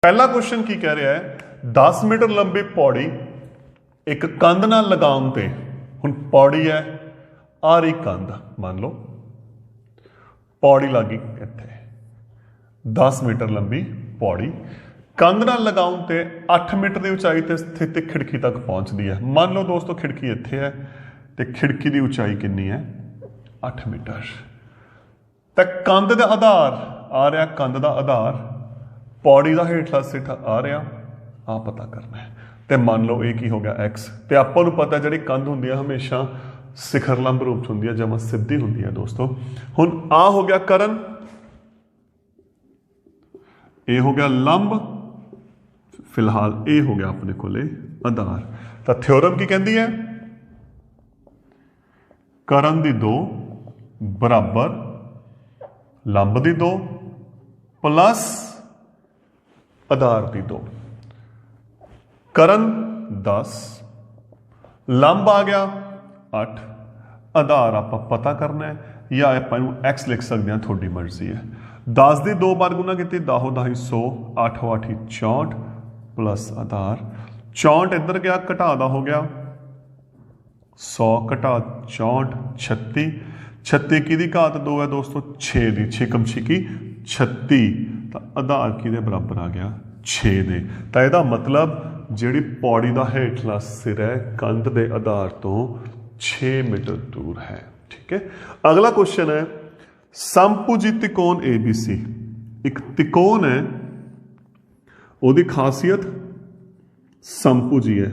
पहला क्वेश्चन की कह रहा है 10 मीटर लंबी पौड़ी एक कंध नाल लगाउण ते हुण पौड़ी है आ रही कंध मान लो पौड़ी लगी इत्थे 10 मीटर लंबी पौड़ी कंध नाल लगाउण ते 8 मीटर की उचाई ते स्थित खिड़की तक पहुंचती है। मान लो दोस्तों खिड़की इत्थे है तो खिड़की की उचाई कितनी है 8 मीटर। तो कंध का आधार आ रहा कंध का आधार पौड़ी का हेठला सिट आ रहा आ पता करना है। तो मान लो ये की हो गया एक्स तो आपको पता जी कंध होंगी हमेशा शिखर लंब रूप च होंगी जमा सीधी होंगी है दोस्तों। हुण आ हो गया करण ये हो गया लंब फिलहाल ये हो गया अपने को आधार। तो थ्योरम की कहती है करण दी 2 बराबर लंब दी 2 प्लस आधार दी 2। करण 10 लंब आ गया 8 आधार आप पता करना है या आप एक्स लिख सकते हैं थोड़ी मर्जी है। 10 की 2 बार गुना की 10 10 100 8 8 64 प्लस आधार 64 इधर गया घटा दा हो गया 100 घटा 64 36 36 की घात 2 है दोस्तों 6 दी 6 कम 6 की 36 तो आधार कि बराबर आ गया 6 दे। तो यदा मतलब जिहड़ी पौड़ी का हेठला सिर है कंध के आधार तो 6 मीटर दूर है। ठीक है अगला क्वेश्चन है समभुजी त्रिकोण ABC एक त्रिकोण है उसकी खासियत समभुजी है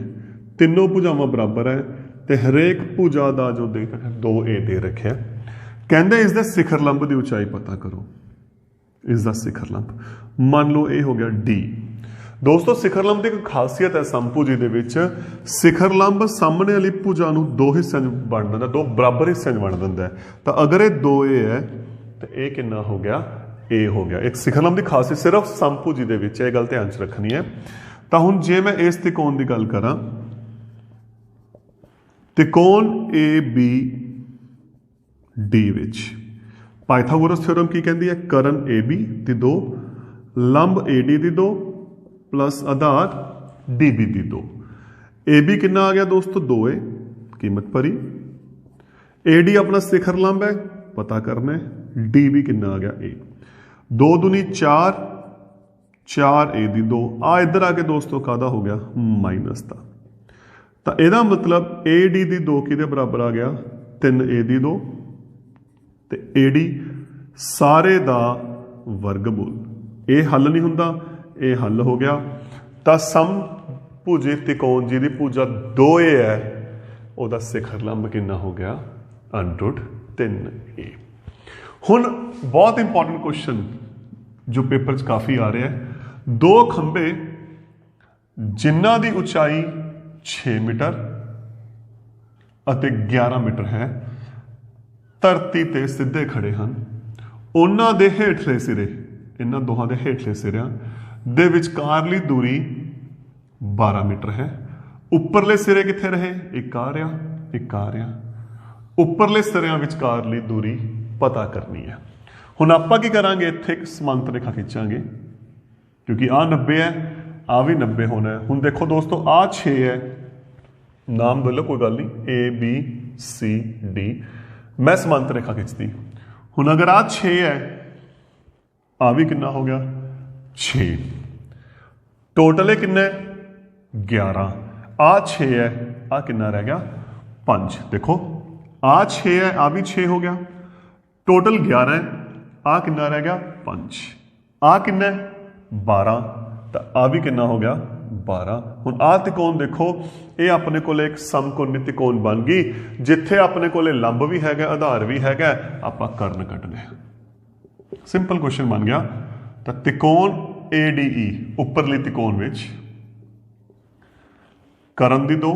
तीनों भुजावां बराबर है तो हरेक भुजा का जो दे 2A दे रखे कहते इसके शिखर लंब की उचाई पता करो। इसका शिखर लंब मान लो ये हो गया D। दोस्तों शिखर लंब की एक खासियत है समभुजी दे विच शिखर लंब सामने वाली भुजा नूं 2 हिस्सों बन दिंदा 2 बराबर हिस्सों बन दिंदा है। तो अगर ये 2A है तो ये कितना हो गया A हो गया। एक शिखर लंब की खासियत सिर्फ समभुजी दे विच गल ध्यान च रखनी है। तो हुण जे मैं इस त्रिकोण की गल करा त्रिकोण ABD विच पाइथागोरस थ्योरम की कहती है करण AB दी 2 लंब AD दी 2 प्लस आधार DB दी 2। AB कितना आ गया दोस्तों 2A कीमत भरी AD अपना शिखर लंब है पता करना है DB कितना आ गया A 2 दूनी 4 4A दी 2 आ इधर आके दोस्तों कादा हो गया माइनस का। तो यदा मतलब AD दी 2 कि बराबर आ गया 3A दी 2 ते AD सारे दा वर्गमूल ये हल नहीं हुंदा ये हल हो गया। तो समभुजी त्रिकोण जी की भुजा 2A है वह शिखर लंब कितना हो गया √3A। हुण बहुत इंपॉर्टेंट क्वेश्चन जो पेपर च काफ़ी आ रहे हैं 2 खंबे जिन्हां दी उचाई 6 मीटर अते 11 मीटर है धरती ते सीधे खड़े हैं उन्हां दे हेठले सिरे इन्हां दोहां दे हेठले सिरिਆਂ दे विचकारली दूरी 12 मीटर है। उपरले सिरे कित्थे रहे एक आ रहा उपरले सिरिਆਂ विचकारली दूरी पता करनी है। हुण आपां की करांगे इत्थे एक समांतर रेखा खिंचांगे क्योंकि आ 90 है आ भी 90 होना है। हुण देखो दोस्तों आ 6 है नाम बोलो कोई गल नहीं ABCD मैं समांतर रेखा खिंचती हुण अगर आ 6 है आ भी कितना हो गया 6 टोटल है कितना 11 आ 6 है आ कितना रह गया 5। देखो आ 6 है आ भी 6 हो गया टोटल 11 है आ कितना रह गया 5 आ कितना 12 तो आ भी कितना हो गया 12। हुण आ त्रिकोण देखो ये अपने को एक समकोणी त्रिकोण बन गई जिथे अपने को लंब भी है आधार भी है आपां कर्ण कढने सिंपल क्वेश्चन बन गया। तो त्रिकोण ADE उपरली त्रिकोण विच कर्ण दी 2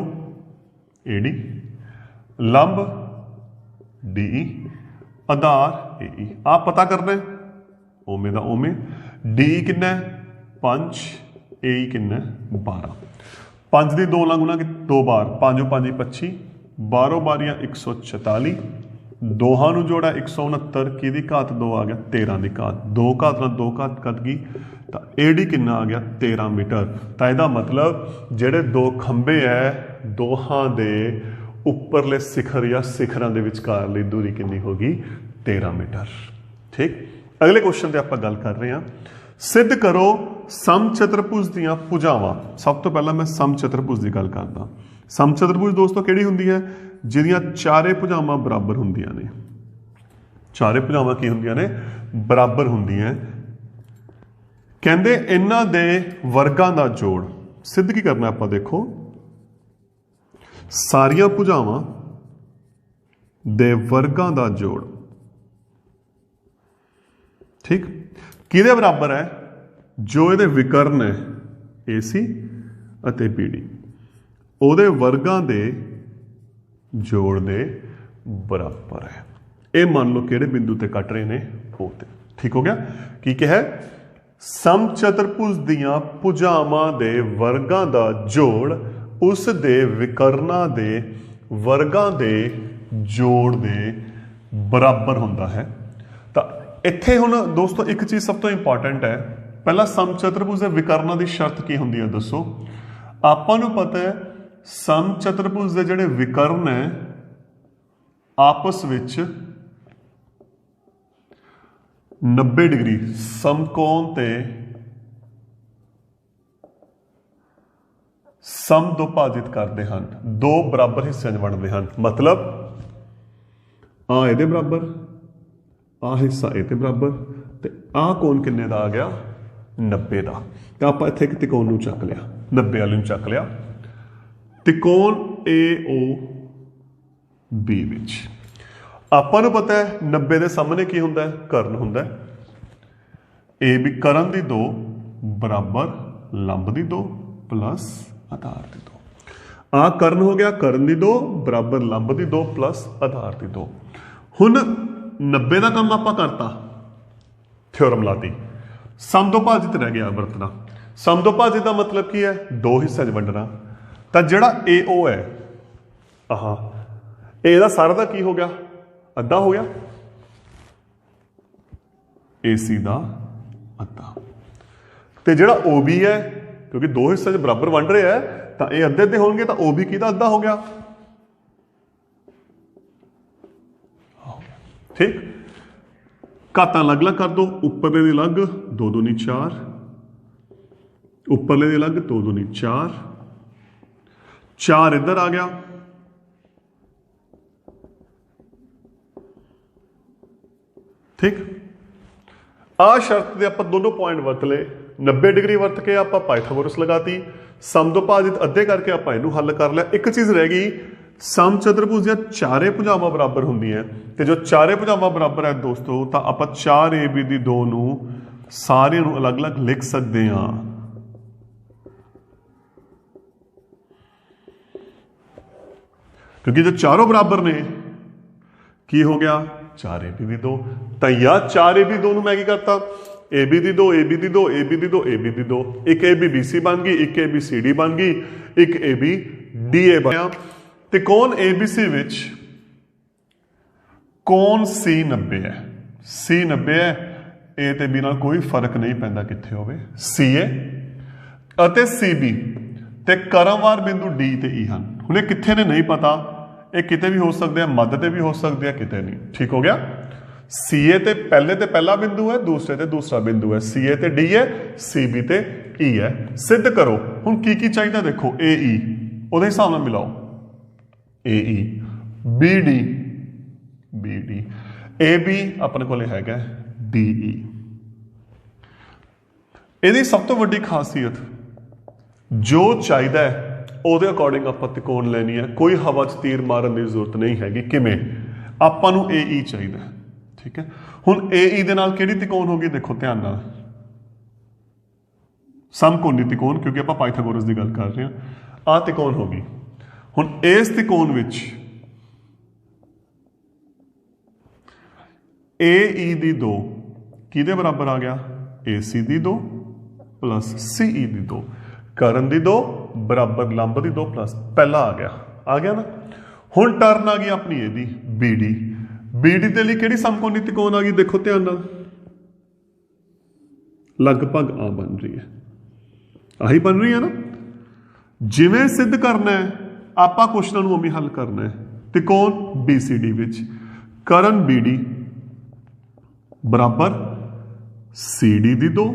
AD लंब DE आधार AE आप पता करना है ओमे दा ओमे DE कितना 5 AE कितना 12 5 की 2 गुना 2 बार 5 5 25 12 बारियां 144 दोहां जोड़ा 169 की घात 2 आ गया 13 की घात 2 घात नाल 2 घात कट गई तो AD कितना आ गया 13 मीटर। तो यदा मतलब ਜਿਹੜੇ दो खंबे है दोहां दे उपरले शिखर या शिखरां दे विचकारली दूरी कितनी होगी 13 मीटर। ठीक, अगले क्वेश्चन ते आपां गल कर रहे हैं, सिद्ध करो समचतुर्भुज दीआं भुजावां। सब तो पहला मैं समचतुर्भुज की गल करदा। समचतुर्भुज दोस्तों किहड़ी हुंदी है, जिहदियां चारे भुजावां बराबर हुंदियां ने। चारे भुजावां की हुंदियां ने बराबर हुंदियां। कहंदे इन्हां दे वर्गां दा जोड़ सिद्ध की करना आपां देखो, सारियां भुजावां दे वर्गां दा जोड़। ठीक, किहदे बराबर है, जो इहदे विकर्ण है AC अते BD ਉਹਦੇ वर्गां दे जोड़ दे बराबर है। ये मान लो किहड़े बिंदु ते कट रहे ने ਉਹ ਤੇ। ठीक हो गया, की कहा समचतुर्भुज दीआं भुजावां दे वर्गां दा जोड़ उस दे विकर्णां दे वर्गां दे जोड़ दे बराबर हुंदा है। तो इत्थे हुण दोस्तों एक चीज़ सब तो इंपॉर्टेंट है, पहला समचतुर्भुज दे विकर्णां दी शर्त की हुंदी है दसो। आपां नूं पता है समचतुर्भुज दे जिहड़े विकर्ण है आपस विच 90 डिग्री समकोण ते समदुभाजित करते हैं, दो बराबर हिस्सों में वंडते हैं। मतलब आ इहदे बराबर, आ हिस्सा इहदे बराबर, ते आ कोण किन्ने दा आ गया 90 का। तो आप इत्थे एक त्रिकोण नूं चक लिया, 90 वाले नूं चक लिया, त्रिकोण AOB विच आपां नूं पता है 90 के सामने की हुंदा है, कर्ण हुंदा है। AB कर्ण दी 2 बराबर लंब दी 2 प्लस आधार दी 2। आ कर्ण हो गया, कर्ण दी 2 बराबर लंब दी 2 प्लस आधार दी 2। हुण 90 का काम आपां करता, थ्योरम लाती, समदुभाजित रह गया वरतना। समदुभाजित का मतलब की है, दो हिस्से में वंडना। तो जिहड़ा AO है आहा, ਇਹਦਾ सारा का की हो गया अद्धा हो गया, AC का अद्धा। तो जिहड़ा OB है, क्योंकि दो हिस्से बराबर वंड रहे हैं, तो ये अद्धे अद्धे होंगे, तो OB किहदा अद्धा हो गया। ठीक, घातां अलग अलग कर दो, उपरले दी अलग 2 दूनी 4, उपरले दी अलग 2 दूनी 4, 4 इधर आ गया, ठीक। आ शर्त दे आपां दोनों पॉइंट वरत ले, 90 डिग्री वरत के आपां पाइथागोरस लगाती, समदुभाजित अद्धे करके आपां इहनूं हल कर लिया। एक चीज़ रह गई, समचतुर्भुज दीआं चारे भुजावां बराबर हुंदियां, ते जो चारे भुजावां बराबर है दोस्तों, तो आपां 4AB दी 2 नूं सारिआं नूं अलग अलग लिख सकते हैं। क्योंकि जो चारों बराबर ने, की हो गया 4AB दी 2। तो या 4AB 2 नूं मैं की करता, AB दी 2, AB दी 2, AB दी 2, AB दी 2, एक ABBC बन गई, एक ABCD बन गई, एक ABDA बन गया। त्रिकोण ABC विच कोण C 90 है, C 90 है, ए ते बी नाल कोई फर्क नहीं पैंदा कित्थे होवे, CA अते CB ते क्रमवार बिंदु D ते E हन। हुण ये कित्थे ने नहीं पता, ये किते भी हो सकते हैं, मध्य ते भी हो सकते हैं, किते नहीं। ठीक हो गया, CA ते पहले ते पहला बिंदु है, दूसरे ते दूसरा बिंदु है, CA ते D है, CB ते E है। सिद्ध करो। हुण की चाहिए देखो, AE उहदे हिसाब नाल मिलाओ, AE BD BD AB अपने कोले हैगा DE। इहदी सब तो वड्डी खासियत, जो चाहिए है ਉਹਦੇ ਅਕੋਰਡਿੰਗ ਆਪਾਂ ਤਿਕੋਣ ਲੈਣੀ ਹੈ, ਕੋਈ ਹਵਾ 'ਚ ਤੀਰ ਮਾਰਨ ਦੀ ਜ਼ਰੂਰਤ ਨਹੀਂ ਹੈਗੀ। ਕਿਵੇਂ, ਆਪਾਂ ਨੂੰ AE ਚਾਹੀਦਾ, ਠੀਕ ਹੈ। ਹੁਣ AE ਦੇ ਨਾਲ ਕਿਹੜੀ ਤਿਕੋਣ ਹੋਗੀ, ਦੇਖੋ ਧਿਆਨ ਨਾਲ, ਸਮਕੋਣੀ ਤਿਕੋਣ, ਕਿਉਂਕਿ ਆਪਾਂ ਪਾਈਥਾਗੋਰਸ ਦੀ ਗੱਲ ਕਰ ਰਹੇ ਹਾਂ। ਆਹ ਤਿਕੋਣ ਹੋ ਗਈ। ਹੁਣ ਇਸ ਤਿਕੋਣ ਵਿੱਚ AE ਦੀ 2 ਕਿਹਦੇ ਬਰਾबर आ गया, AC ਦੀ 2 प्लस CE ਦੀ 2, कर्ण ਦੀ 2 बराबर लंब की 2 प्लस पहला आ गया ना। हुण टर्न आ गई अपनी यदी BD, BD के लिए किहड़ी समकोणी त्रिकोण आ गई, देखो ध्यान नाल, लगभग आ बन रही है, आही बन रही है ना। जिवें सिद्ध करना है आपां क्वेश्चन नूं उवें हल करना है। त्रिकोण BCD विच करण BD बराबर CD दी 2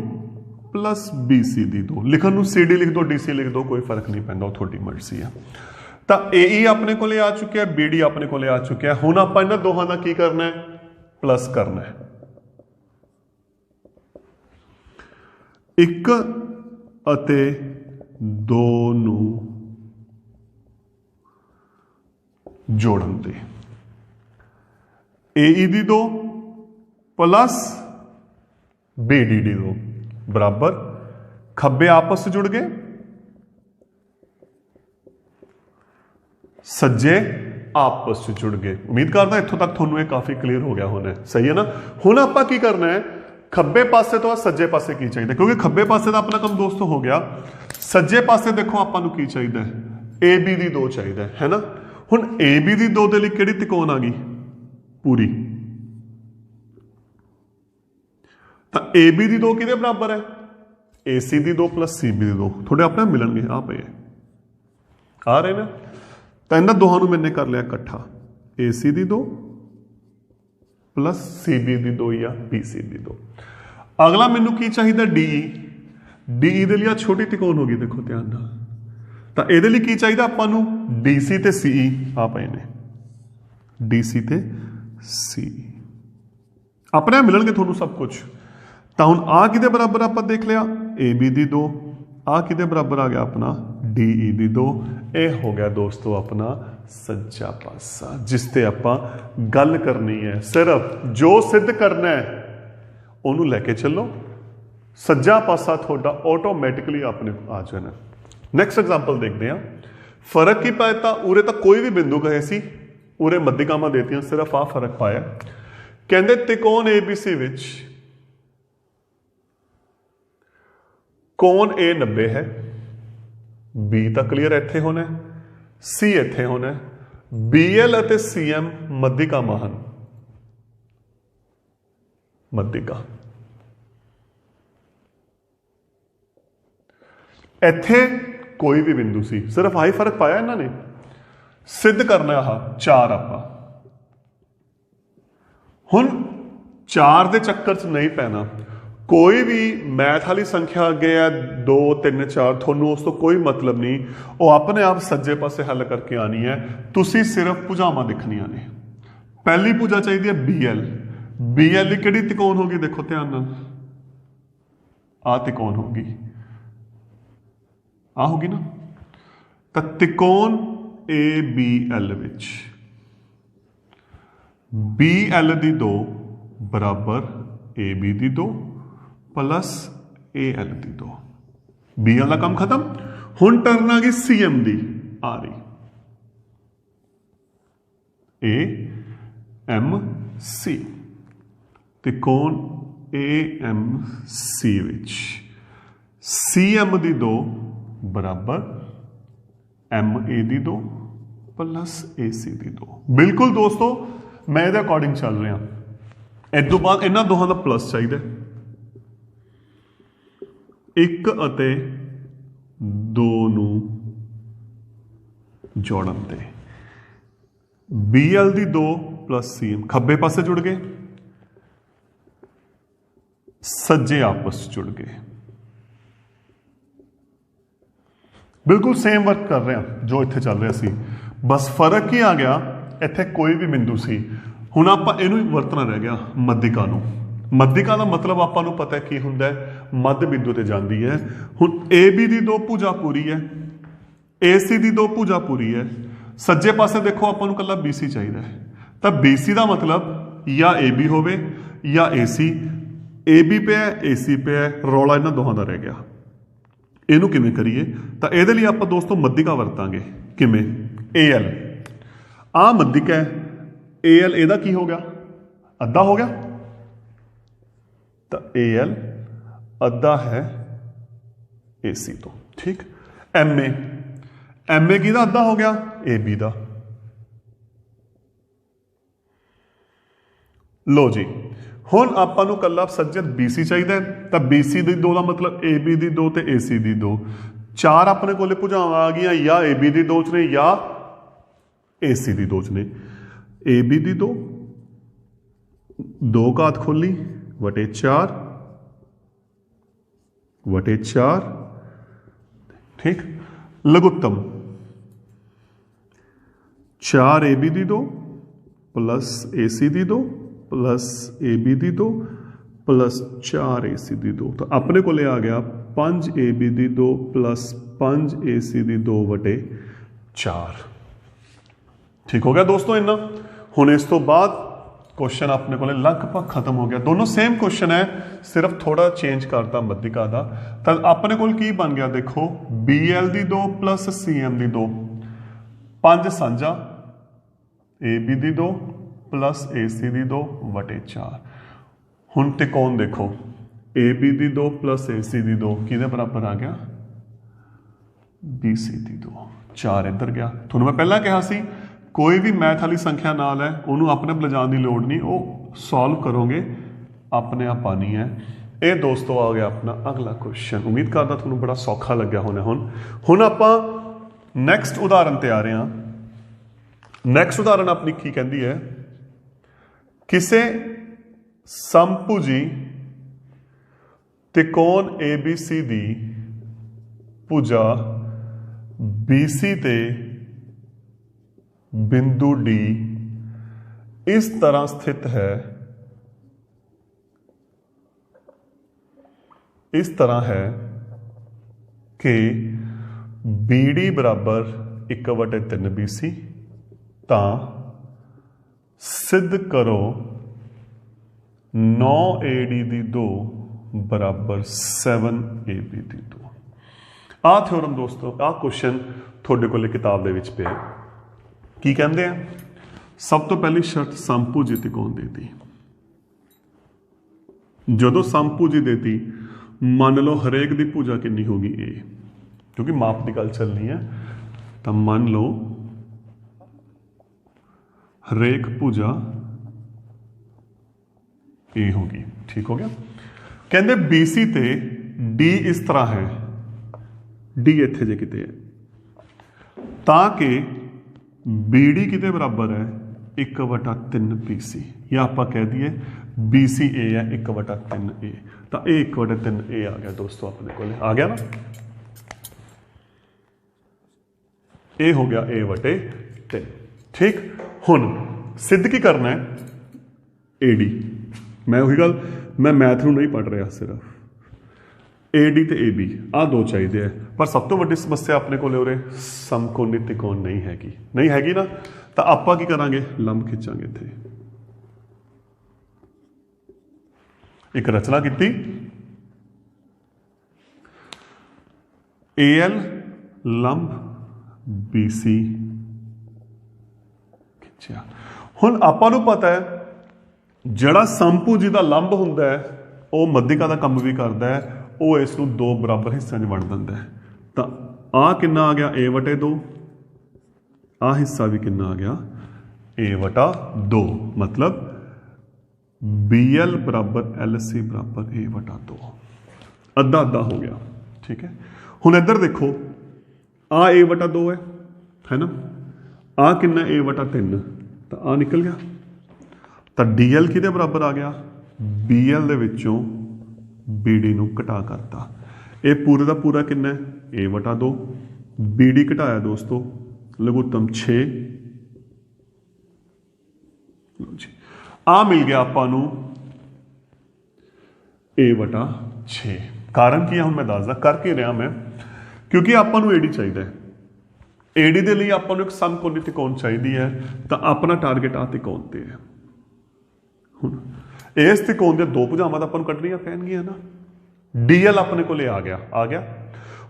प्लस BC दी 2। लिखण नूं CD लिख दो DC लिख दो, कोई फर्क नहीं पैंदा, थोड़ी मर्जी है। तो AE अपने को आ चुका है, BD अपने को आ चुका है। हुण आपां इन्हां दोहां दा की करना है, प्लस करना है। एक अते दो नूं जोड़न दे AE दी 2 प्लस BD दी 2 बराबर खब्बे आपस जुड़ गए, सज्जे आपस जुड़ गए। उम्मीद करदा इत्थों तक थोनू ये काफी क्लीयर हो गया होना, सही है ना। हुण आपां की करना है, खब्बे पासे तो सज्जे पासे की चाहिए, क्योंकि खब्बे पासे का अपना काम दोस्तों हो गया। सज्जे पासे देखो आपां नूं की चाहिए, AB दी 2 चाहिए है ना। हुण AB दी 2 दे लई किहड़ी त्रिकोण आ गई, पूरी। तो AB दी 2 किहदे बराबर है, AC दी 2 प्लस CB दी 2। थोड़े अपने मिलणगे, आ पे आ रहे ना। तो इन्हां दोहां नूं मैंने कर लिया इकट्ठा, AC दी 2 प्लस CB दी 2 या BC दी 2। अगला मैनू की चाहिए DE। DE दे लिए छोटी त्रिकोण होगी, देखो ध्यान नाल। तो ये लिए की चाहिए आपां नूं, DC ते CE आ पए ने, DC ते CE अपने मिलणगे थोनू सब कुछ। तो हुण आ किहदे बराबर आपां देख लिया, AB दी 2। आ किहदे बराबर आ गया अपना, DE दी 2। यह हो गया दोस्तों अपना सज्जा पासा, जिसते आपां गल करनी है। सिर्फ जो सिद्ध करना है उन्होंने लैके चलो, सज्जा पासा थोड़ा ऑटोमैटिकली अपने आ जाना। नैक्सट एग्जाम्पल देखते हैं। फर्क की पाया, उरे तक कोई भी बिंदु कहे सी, उरे मध्यकामा देती, सिर्फ आ फर्क पाया। कहते त्रिकोण ABC विच कोण A 90 है, B तक क्लीयर इत्थे होना है, C इत्थे होना है, BL अते CM मध्यकामा हन, मध्यका। इत्थे कोई भी बिंदु सी, सिर्फ आही फर्क पाया इन्होंने। सिद्ध करना आह 4 आपां हुण 4 दे चक्कर च नहीं पैना। कोई भी मैथ वाली संख्या अगे है 2 3 4, थोनू उस तो कोई मतलब नहीं, वो अपने आप सज्जे पासे हल करके आनी है। तुसी सिर्फ भुजावां दिखनियां ने। पहली भुजा चाहिए BL। BL की किहड़ी त्रिकोण होगी, देखो ध्यान नाल, आ त्रिकोण होगी, आ होगी ना। तो त्रिकोण ABL विच BL दी 2 बराबर AB दी 2 प्लस AL दी 2। BL का काम खत्म। हुण टर्न आ गई CM दी, आ रही AMC। त्रिकोण AMC विच CM दी 2 बराबर MA दी 2 प्लस AC दी 2। बिल्कुल दोस्तों मैं इहदे अकॉर्डिंग चल रहा। इस तो बाद इन्हां दोहां दा प्लस चाहिए, 1 अते 2 नूं जोड़न दे। BL दी 2 प्लस CM खब्बे पासे जुड़ गए, सज्जे आपस जुड़ गए। बिल्कुल सेम वर्क कर रहे हैं जो इत्थे चल रहा सी, बस फर्क ही आ गया। इत्थे कोई भी बिंदु सी, हुण आपां इहनूं ही वरतना रह गया मध्यका नूं। मध्यका का मतलब आपां नूं पता है की हुंदा है, मध्य बिंदु ते जांदी है। हुण AB दी 2 भुजा पूरी है, AC दी 2 भुजा पूरी है, सज्जे पासे देखो आपां नूं कल्ला BC चाहिए है। तो BC का मतलब या AB होवे या AC। AB पे है AC पे है, रौला इन्हां दोहां दा रह गया। इनू किवें करिए, तो ये लिए आप दोस्तों मध्यका वरतांगे किवें, AL आ मध्यका है, AL एदा की हो गया, अद्धा हो गया। तो AL अद्धा है AC तो, ठीक। MA की अद्धा हो गया AB दा। लो जी ਹੁਣ ਆਪਾਂ ਨੂੰ ਕੱਲਾ ਸੱਜਣ BC ਚਾਹੀਦਾ ਤਾਂ BC ਦੀ 2 ਦਾ ਮਤਲਬ AB ਦੀ 2 ਤੇ AC ਦੀ 2 ਚਾਰ ਆਪਣੇ ਕੋਲੇ ਭੁਜਾਵਾਂ ਆ ਗਈਆਂ ਜਾਂ AB ਦੀ 2 ਚ ਨੇ ਜਾਂ AC ਦੀ 2 ਚ ਨੇ AB ਦੀ 2 ਘਾਤ ਖੋਲੀ ਵਟੇ 4 ठीक लघुत्तम 4 AB दी 2 प्लस AC दी 2 प्लस AB दी 2 प्लस 4 AC दी 2 तो अपने को आ गया 5 AB दी 2 प्लस 5 AC दी 2 वटे 4 ठीक हो गया दोस्तों इन्ना हुण इस तो बाद क्वेश्चन अपने को लगभग खत्म हो गया दोनों सेम क्वेश्चन है सिर्फ थोड़ा चेंज करता मध्यिका का तो अपने को बन गया देखो BL दी 2 प्लस CM दी 2 5 साझा AB दी 2 प्लस AC दी 2 वटे 4 हुण त्रिकोण देखो AB दी 2 प्लस AC दी 2 किहदे बराबर आ गया BC दी 2 4 इधर गया तुहानूं मैं पहला कहा सी कोई भी मैथ वाली संख्या नाल है उन्होंने अपने लिजाने की लोड़ नहीं वो सॉल्व करोगे अपने आप आनी है ये दोस्तों आ गया अपना अगला क्वेश्चन उम्मीद करता थोड़ा बड़ा सौखा लग्या होना हुण आपां नैक्सट उदाहरण ते आ रहे हैं नैक्सट उदाहरण अपनी की कहती है किसी समभुजी त्रिकोण ABC दी भुजा BC ते बिंदु D इस तरह स्थित है कि BD बराबर 1/3 BC ता सिद्ध करो 9 AD दी 2 बराबर 7 AB दी 2 आ थ्योरम दोस्तों आ क्वेश्चन थोड़े को किताब दे विच पिया की कहते हैं सब तो पहली शर्त समभुजी त्रिकोण देती जो समभुजी देती मान लो हरेक की भुजा कितनी होगी A क्योंकि माप की गल चलनी है तो मान लो हरेक भुजा A होगी ठीक हो गया कहते BC ते D इस तरह है D इत्थे जे किते है ताकि BD किते बराबर है 1/3 BC या आप कह दिए BCA है 1/3 A तो ये 1/3 A आ गया दोस्तों अपने को आ गया ना ये हो गया A/3 ठीक हुण सिद्ध की करना है AD मैं वही गल मैं मैथ नूं नहीं पढ़ रहा सिर्फ AD ते AB आ 2 चाहिए पर सब तो वड्डी समस्या अपने को समकोणी त्रिकोण नहीं हैगी ना तो आप की करांगे लंब खिंचांगे इत्थे एक रचना की AL लंब BC खिंचा हुण आपां नूं पता है जिहड़ा समभुजी दा लंब हुंदा है वो मध्यिका दा काम भी करता है वो इसनूं 2 बराबर हिस्सों में वंड दिंदा है तो आ कितना आ गया A/2 आ हिस्सा भी कितना आ गया A/2 मतलब BL बराबर LC बराबर A/2 अद्धा अद्धा हो गया ठीक है हुण इधर देखो आ A/2 है ना आ कितना A/3 तो आ निकल गया तो DL किहदे बराबर आ गया BL दे विचों BD नूं घटा करता ये पूरे का पूरा कितना है A/2 BD घटाया दोस्तों लघुत्तम 6 आ मिल गया आपां नूं A/6 कारण की है हुण मैं दसदा करके रहा मैं क्योंकि आपां नूं AD चाहिए AD दे लई आपां नूं एक समकोणी त्रिकोण चाहिए है तो अपना टारगेट आ त्रिकोण ते है हुण इस त्रिकोण दे 2 भुजावां तां आपां नूं कढणीआं पैणगीआं ना DL अपने को आ गया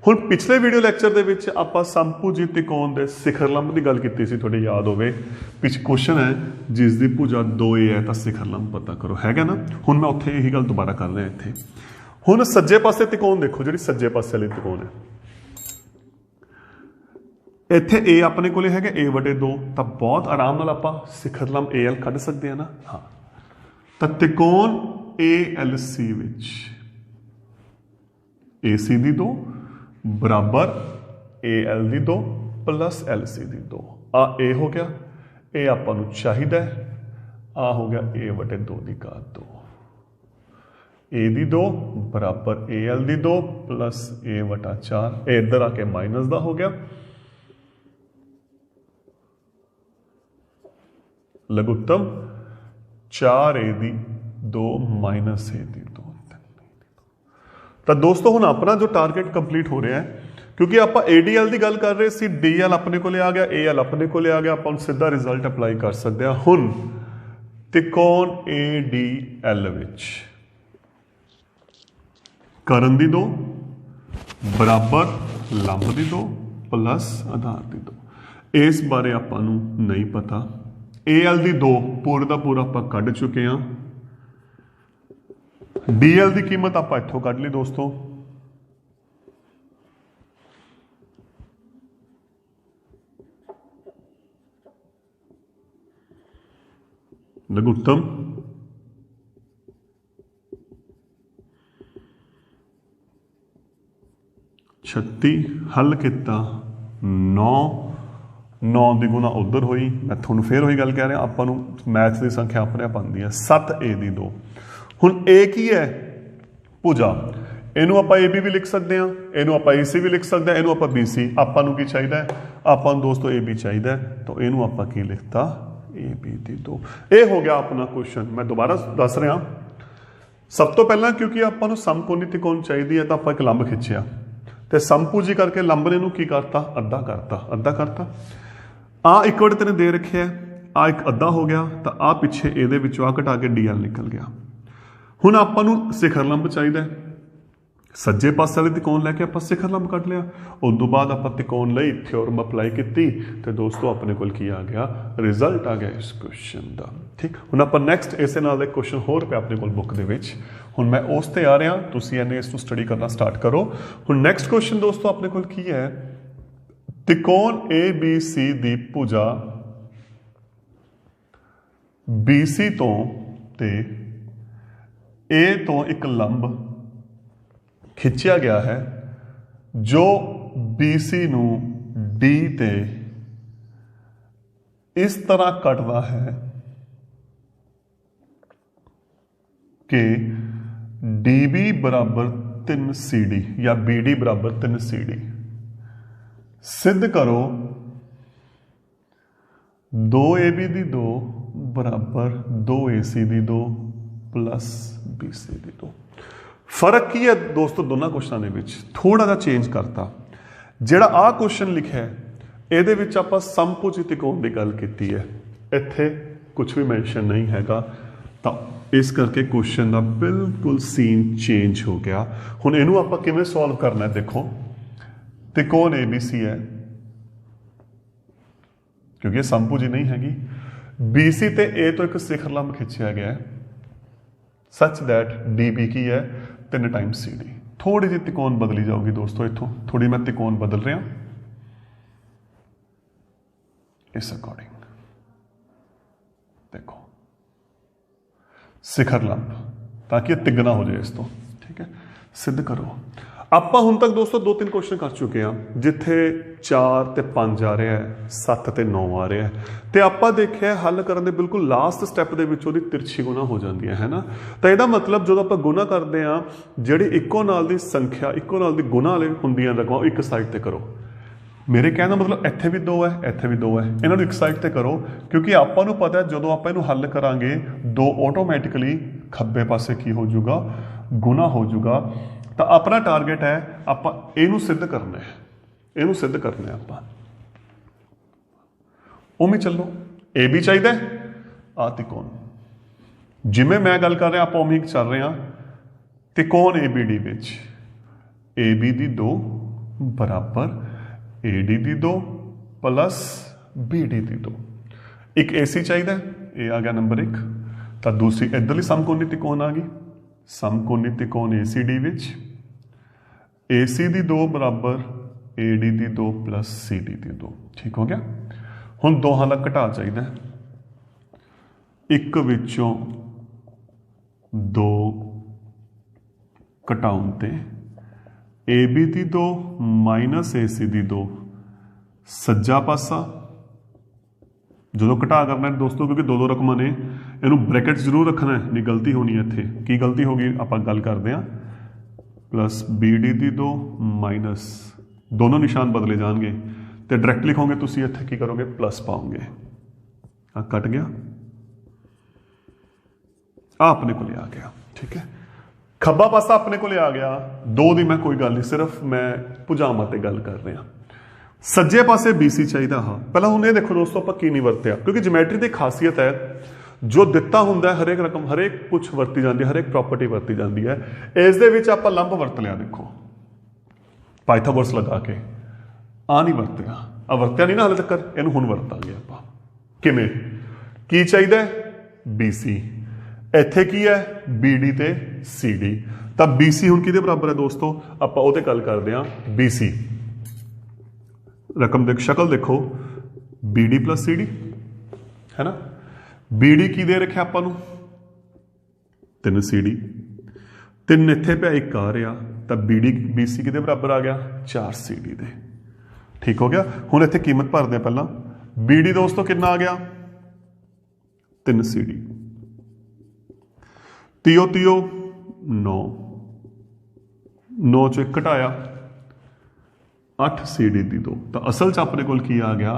हुण पिछले वीडियो लैक्चर दे विच आपां समभुजी त्रिकोण दे शिखर लंब की गल कीती सी तुहाडे याद होवे पिछ क्वेश्चन है जिसकी भुजा 2A है तो शिखर लंब पता करो हैगा ना हुण मैं उत्थे यही गल दोबारा कर रहा इत्थे हुण सज्जे पासे त्रिकोण देखो जिहड़ी सज्जे पासे वाली त्रिकोण है इत्थे A अपने को है A/2 तो बहुत आराम नाल आपां शिखर लंब AL कढ सकते हैं ना हाँ ਤਾਂ ਤਿਕੋਣ ALC ਵਿੱਚ AC ਦੀ 2 ਬਰਾਬਰ AL ਦੀ 2 ਪਲੱਸ LC ਦੀ 2 ਆ A ਹੋ ਗਿਆ, ਇਹ ਆਪਾਂ ਨੂੰ ਚਾਹੀਦਾ ਹੈ। ਆ ਹੋ ਗਿਆ A/2 ਦੀ ਘਾਤ 2, A ਦੀ 2 ਬਰਾਬਰ AL ਦੀ 2 ਪਲੱਸ A/4, ਇਹ ਇੱਧਰ ਆ ਕੇ ਮਾਈਨਸ ਦਾ ਹੋ ਗਿਆ। ਲਘੁੱਤਮ 4A ਦੀ 2 ਮਾਈਨਸ A ਦੀ 2। ਤਾਂ ਦੋਸਤੋ ਹੁਣ ਆਪਣਾ ਜੋ ਟਾਰਗੇਟ ਕੰਪਲੀਟ ਹੋ ਰਿਹਾ ਹੈ, ਕਿਉਂਕਿ ਆਪਾਂ ADL ਦੀ ਗੱਲ ਕਰ ਰਹੇ ਸੀ, DL ਆਪਣੇ ਕੋਲੇ ਆ ਗਿਆ, AL ਆਪਣੇ ਕੋਲੇ ਆ ਗਿਆ, ਆਪਾਂ ਹੁਣ ਸਿੱਧਾ ਰਿਜ਼ਲਟ ਅਪਲਾਈ ਕਰ ਸਕਦੇ ਹਾਂ। ਹੁਣ ਤਿਕੋਣ ADL ਵਿੱਚ ਕਰਨ ਦੀ 2 ਬਰਾਬਰ ਲੰਬ ਦੀ 2 ਪਲੱਸ ਆਧਾਰ ਦੀ 2। ਇਸ ਬਾਰੇ ਆਪਾਂ ਨੂੰ ਨਹੀਂ ਪਤਾ। AL ਦੀ 2 ਪੂਰੇ ਦਾ ਪੂਰਾ ਆਪਾਂ ਕੱਢ ਚੁੱਕੇ ਹਾਂ। DL ਦੀ ਕੀਮਤ ਆਪਾਂ ਇੱਥੋਂ ਕੱਢ ਲਈ ਦੋਸਤੋ। ਲਘੁੱਤਮ 36 ਹੱਲ ਕੀਤਾ 9 ਦੀ ਗੁਣਾ ਉਧਰ ਹੋਈ। ਮੈਂ ਤੁਹਾਨੂੰ ਫੇਰ ਉਹੀ ਗੱਲ ਕਹਿ ਰਿਹਾ, ਆਪਾਂ ਨੂੰ ਮੈਥ ਦੀ ਸੰਖਿਆ ਆਪਣੇ ਆਪ ਆਉਂਦੀ ਹੈ। 7A ਦੀ 2। ਹੁਣ A ਕੀ ਹੈ? ਭੁਜਾ। ਇਹਨੂੰ ਆਪਾਂ AB ਵੀ ਲਿਖ ਸਕਦੇ ਹਾਂ, ਇਹਨੂੰ ਆਪਾਂ AC ਵੀ ਲਿਖ ਸਕਦੇ ਹਾਂ, ਇਹਨੂੰ ਆਪਾਂ BC। ਆਪਾਂ ਨੂੰ ਕੀ ਚਾਹੀਦਾ ਹੈ? ਆਪਾਂ ਨੂੰ ਦੋਸਤੋ AB ਚਾਹੀਦਾ ਹੈ, ਤਾਂ ਇਹਨੂੰ ਆਪਾਂ ਕੀ ਲਿਖਤਾ? AB ਦੀ 2। ਇਹ ਹੋ ਗਿਆ ਆਪਣਾ ਕੁਐਸਚਨ। ਮੈਂ ਦੁਬਾਰਾ ਦੱਸ ਰਿਹਾ, ਸਭ ਤੋਂ ਪਹਿਲਾਂ ਕਿਉਂਕਿ ਆਪਾਂ ਨੂੰ ਸਮਕੋਣੀ ਤਿਕੋਣ ਚਾਹੀਦੀ ਹੈ, ਤਾਂ ਆਪਾਂ ਇੱਕ ਲੰਬ ਖਿੱਚਿਆ ਤੇ ਸਮਪੂਜੀ ਕਰਕੇ ਲੰਬ ਨੇ ਇਹਨੂੰ ਕੀ ਕਰਤਾ? ਅੱਧਾ ਕਰਤਾ। ਆ ਇੱਕ ਵੜ ਤੈਨੂੰ ਦੇ ਰੱਖਿਆ, ਆ ਇੱਕ ਅੱਧਾ ਹੋ ਗਿਆ, ਤਾਂ ਆ ਪਿੱਛੇ ਇਹਦੇ ਵਿੱਚੋਂ ਆ ਘਟਾ ਕੇ DL ਨਿਕਲ ਗਿਆ। ਹੁਣ ਆਪਾਂ ਨੂੰ ਸਿਖਰ ਲੰਬ ਚਾਹੀਦਾ, ਸੱਜੇ ਪਾਸੇ ਵਾਲੇ ਤਿਕੋਣ ਲੈ ਕੇ ਆਪਾਂ ਸਿਖਰ ਲੰਬ ਕੱਢ ਲਿਆ। ਉਸ ਤੋਂ ਬਾਅਦ ਆਪਾਂ ਤਿਕੋਣ ਲਈ ਥਿਓਰਮ ਅਪਲਾਈ ਕੀਤੀ ਤੇ ਦੋਸਤੋ ਆਪਣੇ ਕੋਲ ਕੀ ਆ ਗਿਆ? ਰਿਜ਼ਲਟ ਆ ਗਿਆ ਇਸ ਕੁਐਸਚਨ ਦਾ। ਠੀਕ, ਹੁਣ ਆਪਾਂ ਨੈਕਸਟ ਇਸੇ ਨਾਲ ਦੇ ਕੁਐਸਚਨ ਹੋਰ ਪਿਆ ਆਪਣੇ ਕੋਲ ਬੁੱਕ ਦੇ ਵਿੱਚ। ਹੁਣ ਮੈਂ ਉਸ ਤੇ ਆ ਰਿਹਾ, ਤੁਸੀਂ ਇਹਨੇ ਇਸ ਨੂੰ ਸਟੱਡੀ ਕਰਨਾ ਸਟਾਰਟ ਕਰੋ। ਹੁਣ ਨੈਕਸਟ ਕੁਐਸਚਨ ਦੋਸਤੋ ਆਪਣੇ ਕੋਲ ਕੀ ਹੈ? ਤਿਕੋਣ ABC ਦੀ ਭੁਜਾ BC ਤੋਂ ਤੇ A ਤੋਂ ਇੱਕ ਲੰਬ ਖਿੱਚਿਆ ਗਿਆ ਹੈ ਜੋ BC ਨੂੰ D ਤੇ ਇਸ ਤਰ੍ਹਾਂ ਕੱਟਦਾ ਹੈ ਕਿ DB ਬਰਾਬਰ 3CD ਜਾਂ BD ਬਰਾਬਰ 3CD। सिद्ध करो 2AB ਦੀ 2 ਬਰਾਬਰ 2AC ਦੀ 2 ਪਲੱਸ BC ਦੀ 2। ਫਰਕ ਕੀ ਹੈ ਦੋਸਤੋ ਦੋਨਾਂ ਕੁਐਸਚਨਾਂ ਦੇ ਵਿੱਚ? ਥੋੜਾ ਜਿਹਾ ਚੇਂਜ ਕਰਤਾ। ਜਿਹੜਾ ਆਹ ਕੁਐਸਚਨ ਲਿਖਿਆ ਇਹਦੇ ਵਿੱਚ ਆਪਾਂ ਸਮਭੁਜ ਤਿਕੋਣ ਦੀ ਗੱਲ ਕੀਤੀ ਹੈ, ਇੱਥੇ ਕੁਝ ਵੀ ਮੈਂਸ਼ਨ ਨਹੀਂ ਹੈਗਾ, ਤਾਂ ਇਸ ਕਰਕੇ ਕੁਐਸਚਨ ਦਾ ਬਿਲਕੁਲ ਸੀਨ ਚੇਂਜ ਹੋ ਗਿਆ। ਹੁਣ ਇਹਨੂੰ ਆਪਾਂ ਕਿਵੇਂ ਸੋਲਵ ਕਰਨਾ ਹੈ? ਦੇਖੋ, ਤਿਕੋਣ ABC ਹੈ, ਕਿਉਂਕਿ ਇਹ ਸਮਭੁਜੀ ਨਹੀਂ ਹੈਗੀ। BC ਤੇ A ਤੋਂ ਇੱਕ ਸਿਖਰ ਲੰਬ ਖਿੱਚਿਆ ਗਿਆ ਹੈ ਸੱਚ ਦੈਟ DB ਕੀ ਹੈ? 3 ਟਾਈਮਸ CD। ਥੋੜੀ ਜਿਹੀ ਤਿਕੋਣ ਬਦਲੀ ਜਾਊਗੀ ਦੋਸਤੋ, ਇੱਥੋਂ ਥੋੜੀ ਮੈਂ ਤਿਕੋਣ ਬਦਲ ਰਿਹਾ ਇਸ ਅਕੋਰਡਿੰਗ। ਦੇਖੋ ਸਿਖਰ ਲੰਬ, ਤਾਂ ਕਿ ਇਹ ਤਿੱਗਣਾ ਹੋ ਜਾਏ ਇਸ ਤੋਂ। ਠੀਕ ਹੈ, ਸਿੱਧ ਕਰੋ। ਆਪਾਂ ਹੁਣ ਤੱਕ ਦੋਸਤੋ 2-3 ਕੁਐਸਚਨ ਕਰ ਚੁੱਕੇ ਹਾਂ ਜਿੱਥੇ 4 ਤੇ 5 ਆ ਰਿਹਾ ਹੈ, 7 ਤੇ 9 ਆ ਰਿਹਾ ਹੈ, ਤੇ ਆਪਾਂ ਦੇਖਿਆ ਹੱਲ ਕਰਨ ਦੇ ਬਿਲਕੁਲ ਲਾਸਟ ਸਟੈਪ ਦੇ ਵਿੱਚ ਉਹਦੀ ਤਿਰਛੀ ਗੁਣਾ ਹੋ ਜਾਂਦੀ ਹੈ ਨਾ। ਤਾਂ ਇਹਦਾ ਮਤਲਬ ਜਦੋਂ ਆਪਾਂ ਗੁਣਾ ਕਰਦੇ ਹਾਂ, ਜਿਹੜੀ ਇੱਕੋ ਨਾਲ ਦੀ ਸੰਖਿਆ, ਇੱਕੋ ਨਾਲ ਦੀ ਗੁਣਾ ਵਾਲੇ ਹੁੰਦੀਆਂ ਰਕਮਾਂ ਉਹ ਇੱਕ ਸਾਈਡ ਤੇ ਕਰੋ। ਮੇਰੇ ਕਹਿਣ ਦਾ ਮਤਲਬ ਇੱਥੇ ਵੀ 2 ਹੈ, ਇੱਥੇ ਵੀ 2 ਹੈ, ਇਹਨਾਂ ਨੂੰ ਇੱਕ ਸਾਈਡ ਤੇ ਕਰੋ, ਕਿਉਂਕਿ ਆਪਾਂ ਨੂੰ ਪਤਾ ਹੈ ਜਦੋਂ ਆਪਾਂ ਇਹਨੂੰ ਹੱਲ ਕਰਾਂਗੇ 2 ਆਟੋਮੈਟਿਕਲੀ ਖੱਬੇ ਪਾਸੇ ਕੀ ਹੋ ਜਾਊਗਾ? ਗੁਣਾ ਹੋ ਜਾਊਗਾ। ਤਾਂ ਆਪਣਾ ਟਾਰਗੇਟ ਹੈ ਆਪਾਂ ਇਹਨੂੰ ਸਿੱਧ ਕਰਨਾ ਹੈ, ਇਹਨੂੰ ਸਿੱਧ ਕਰਨਾ ਹੈ ਆਪਾਂ। ਉਵੇਂ ਚੱਲੋ, AB ਚਾਹੀਦਾ ਆ ਤਿਕੋਣ, ਜਿਵੇਂ ਮੈਂ ਗੱਲ ਕਰ ਰਿਹਾ ਆਪਾਂ ਉਵੇਂ ਚੱਲ ਰਹੇ ਹਾਂ। ਤਿਕੋਣ ABD ਵਿੱਚ AB ਦੀ 2 ਬਰਾਬਰ AD ਦੀ 2 ਪਲੱਸ BD ਦੀ 2। ਇੱਕ AC ਚਾਹੀਦਾ, ਇਹ ਆ ਗਿਆ ਨੰਬਰ 1। ਤਾਂ ਦੂਸਰੀ ਇੱਧਰਲੀ ਸਮਕੋਣੀ ਤਿਕੋਣ ਆ ਗਈ। ਸਮਕੋਣੀ ਤਿਕੋਣ ACD ਵਿੱਚ AC ਦੀ 2 ਬਰਾਬਰ AD ਦੀ 2 ਪਲੱਸ CD ਦੀ 2। ਠੀਕ ਹੋ ਗਿਆ। ਹੁਣ ਦੋਹਾਂ ਦਾ ਘਟਾ ਚਾਹੀਦਾ, ਇੱਕ ਵਿੱਚੋਂ 2 ਘਟਾਉਣ ਤੇ AB ਦੀ 2 ਮਾਈਨਸ AC ਦੀ 2 ਸੱਜਾ ਪਾਸਾ। ਜਦੋਂ ਘਟਾ ਕਰਨਾ ਹੈ ਦੋਸਤੋ, ਕਿਉਂਕਿ ਦੋ ਰਕਮਾਂ ਨੇ, ਇਹਨੂੰ ਬ੍ਰੈਕਟ ਜ਼ਰੂਰ ਰੱਖਣਾ ਹੈ, ਨਹੀਂ ਗਲਤੀ ਹੋਣੀ ਹੈ ਇੱਥੇ। ਕੀ ਗਲਤੀ ਹੋ ਗਈ ਆਪਾਂ ਗੱਲ ਕਰਦੇ ਹਾਂ। प्लस BD ਦੀ 2 माइनस, दोनों निशान बदले जाएंगे तो डायरैक्ट लिखोगे तुम इत्थे की करोगे प्लस पाओगे। आ कट गया, आ अपने को आ गया। ठीक है, खब्बा पासा अपने को आ गया। 2 की मैं कोई गल नहीं, सिर्फ मैं भुजावां ते गल कर रहा। सज्जे पासे BC चाहिए। हाँ पहला हूँ ये देखो दोस्तों, आप की नहीं वरत्या, क्योंकि ज्योमेट्री की खासियत है जो दिता होंगे हरेक रकम, हरेक कुछ वरती जाती है, हरेक प्रॉपर्टी वरती जाती है। इस दे विच आपां लंब वरत लिया, देखो पाइथागोरस लगा के, आ नहीं वरतिया, आ वरत्या नहीं ना हाले तक, इहनूं हुण वरतांगे आपां। किवें, की चाहिए BC, इत्थे की है BD ते CD। तां BC हुण किहदे बराबर है दोस्तों, आपां ओहदे गल करदे हां। BC रकम देख, शक्ल देखो, BD प्लस CD है ना। BD की दे रखे आपां नूं 3 CD, 3 इत्थे पिया 1 आ रहा, तो BC किहदे बराबर आ गया 4 CD दे। ठीक हो गया। हुण इत्थे कीमत भरदे पहला। BD दोस्तों कितना आ गया 3 CD, 3 9, 9 चो 1 घटाया 8 CD दी 2, तो असल च अपने कोल की आ गया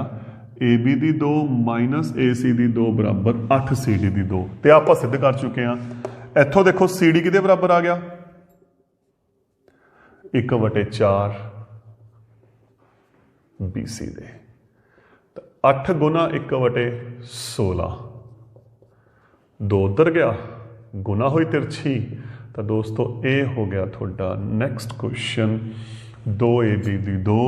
AB दी 2 माइनस AC दी 2 बराबर 8 CD दी 2। तो आप सिद्ध कर चुके हैं। इत्थों देखो CD किहदे बराबर आ गया 1/4 BC दे। तो 8 गुना 1/16, 2 उधर गया, गुना हुई तिरछी। तो दोस्तों ये हो गया थोड़ा नेक्स्ट क्वेश्चन। 2AB दी 2